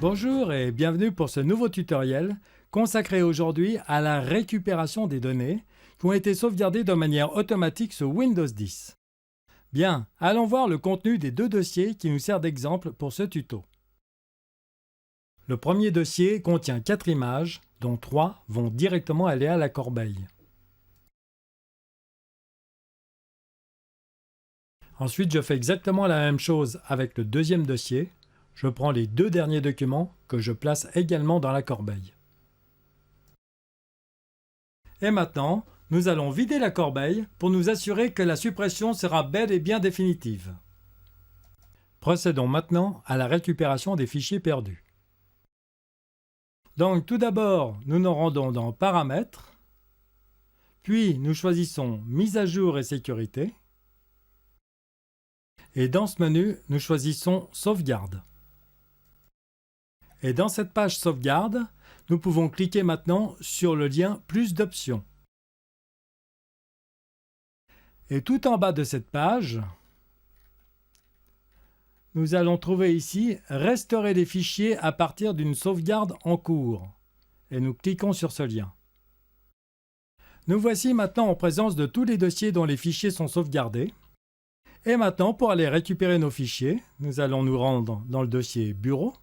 Bonjour et bienvenue pour ce nouveau tutoriel consacré aujourd'hui à la récupération des données qui ont été sauvegardées de manière automatique sur Windows 10. Bien, allons voir le contenu des deux dossiers qui nous servent d'exemple pour ce tuto. Le premier dossier contient 4 images, dont 3 vont directement aller à la corbeille. Ensuite, je fais exactement la même chose avec le deuxième dossier. Je prends les 2 derniers documents que je place également dans la corbeille. Et maintenant, nous allons vider la corbeille pour nous assurer que la suppression sera bel et bien définitive. Procédons maintenant à la récupération des fichiers perdus. Donc tout d'abord, nous nous rendons dans Paramètres, puis nous choisissons Mise à jour et sécurité, et dans ce menu, nous choisissons Sauvegarde. Et dans cette page Sauvegarde, nous pouvons cliquer maintenant sur le lien Plus d'options. Et tout en bas de cette page, nous allons trouver ici Restaurer les fichiers à partir d'une sauvegarde en cours. Et nous cliquons sur ce lien. Nous voici maintenant en présence de tous les dossiers dont les fichiers sont sauvegardés. Et maintenant, pour aller récupérer nos fichiers, nous allons nous rendre dans le dossier Bureau,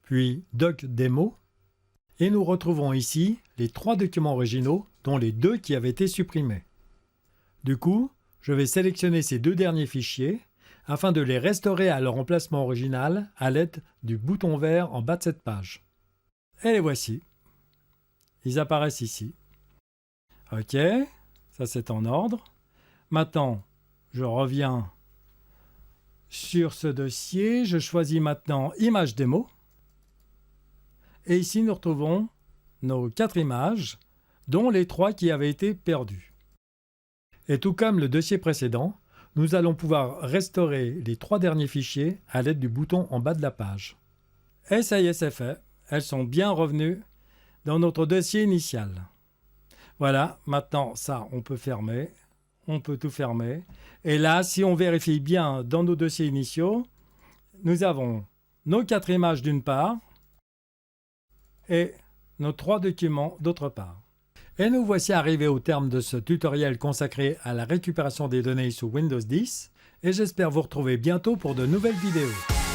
puis Doc Démo, et nous retrouvons ici les 3 documents originaux, dont les 2 qui avaient été supprimés. Du coup, je vais sélectionner ces 2 derniers fichiers afin de les restaurer à leur emplacement original à l'aide du bouton vert en bas de cette page. Et les voici. Ils apparaissent ici. Ok, ça c'est en ordre. Maintenant, je reviens sur ce dossier. Je choisis maintenant Image démo. Et ici, nous retrouvons nos 4 images, dont les 3 qui avaient été perdues. Et tout comme le dossier précédent, nous allons pouvoir restaurer les 3 derniers fichiers à l'aide du bouton en bas de la page. Et ça y est, c'est fait. Elles sont bien revenues dans notre dossier initial. Voilà, maintenant ça, on peut fermer. On peut tout fermer. Et là, si on vérifie bien dans nos dossiers initiaux, nous avons nos 4 images d'une part et nos 3 documents d'autre part. Et nous voici arrivés au terme de ce tutoriel consacré à la récupération des données sous Windows 10 et j'espère vous retrouver bientôt pour de nouvelles vidéos.